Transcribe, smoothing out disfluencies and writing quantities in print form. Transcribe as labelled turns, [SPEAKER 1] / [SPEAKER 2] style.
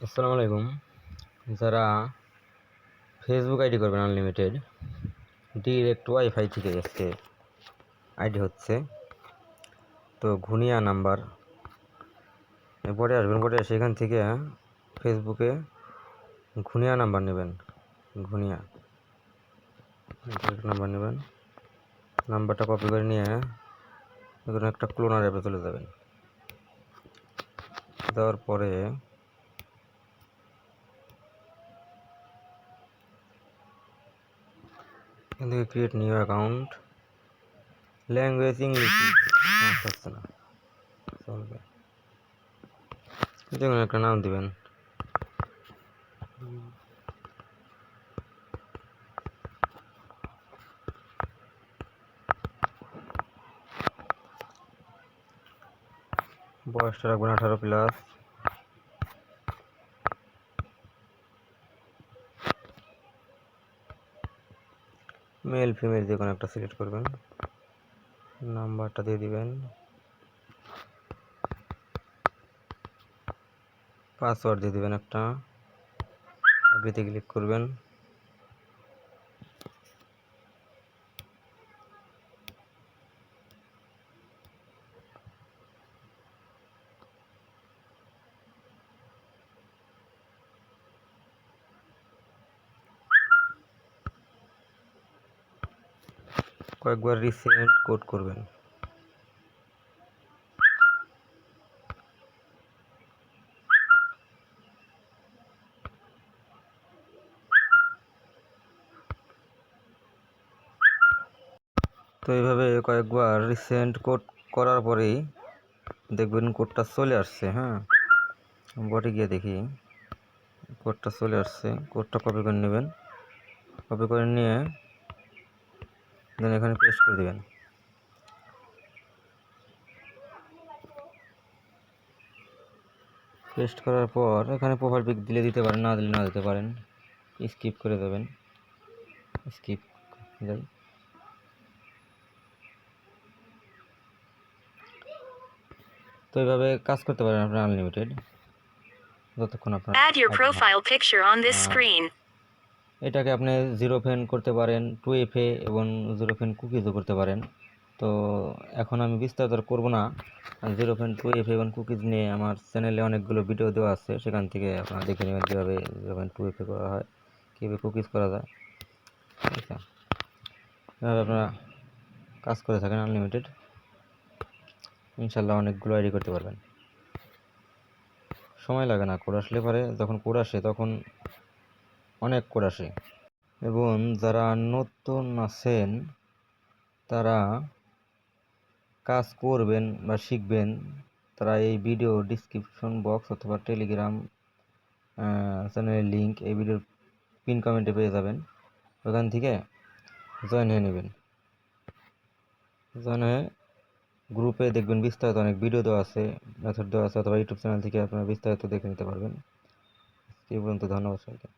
[SPEAKER 1] আসসালামু আলাইকুম। যারা ফেসবুক আইডি করবেন আনলিমিটেড, ডিরেক্ট ওয়াইফাই থেকে আজকে আইডি হচ্ছে, তো ঘুনিয়া নাম্বার পরে আসবেন। পরে সেখান থেকে ফেসবুকে ঘুনিয়া নাম্বার নেবেন। ঘুনিয়া নাম্বার নেবেন, নাম্বারটা কপি করে নিয়ে এখানে একটা ক্লোনার অ্যাপে চলে যাবেন। যাওয়ার পরে এখান থেকে create new account, language English হচ্ছে না, চলবে। যেমন একটা নাম দিবেন, বয়সটা রাখবেন 18+। মেল ফিমেল যে কোনো একটা সিলেক্ট করবেন, নাম্বারটা দিয়ে দিবেন, পাসওয়ার্ড দিয়ে দিবেন একটা, এগ্রিতে ক্লিক করবেন। কয়েকবার রিসেন্ট কোড করবেন। তো এইভাবে কয়েকবার রিসেন্ট কোড করার পরেই দেখবেন কোডটা চলে আসছে। হ্যাঁ, বটে গিয়ে দেখি কোডটা চলে আসছে। কোডটা কপি করে নেবেন, কপি করে নিয়ে দেন এখানে পেস্ট করে দেবেন। পেস্ট করার পর এখানে প্রোফাইল পিক দিলে দিতে পারেন, না দিলে না দিতে পারেন, স্কিপ করে দেবেন। স্কিপ যাই। তো এইভাবে কাজ করতে পারেন আপনার আনলিমিটেড, যতক্ষণ আপনার এটাকে আপনি 0 ফেন করতে পারেন, 2FA এবং 0 ফেন কুকিজও করতে পারেন। তো এখন আমি বিস্তারিত করব না। 0 ফেন 2FA এবং কুকিজ নিয়ে আমার চ্যানেলে অনেকগুলো ভিডিও দেওয়া আছে, সেখান থেকে আপনারা দেখে নেবেন কীভাবে 0 ফেন 2FA করা হয়, কীভাবে কুকিজ করা যায়। ঠিক আছে, এভাবে আপনারা কাজ করে থাকেন আনলিমিটেড, ইনশাল্লাহ অনেকগুলো আইডি করতে পারবেন। সময় লাগে না, কোড আসলে পরে যখন কোড আসে তখন অনেক কোড আসে। এবং যারা নতুন আছেন তারা কাজ করবেন বা শিখবেন, তারা এই ভিডিও ডিসক্রিপশন বক্স অথবা টেলিগ্রাম চ্যানেলের লিঙ্ক এই ভিডিওর পিন কমেন্টে পেয়ে যাবেন। ওখান থেকে জয়েন হয়ে নেবেন। জয়েন হয়ে গ্রুপে দেখবেন বিস্তারিত অনেক ভিডিও দেওয়া আছে, মেথড দেওয়া আছে, অথবা ইউটিউব চ্যানেল থেকে আপনারা বিস্তারিত দেখে নিতে পারবেন। এই পর্যন্ত, ধন্যবাদ সবাইকে।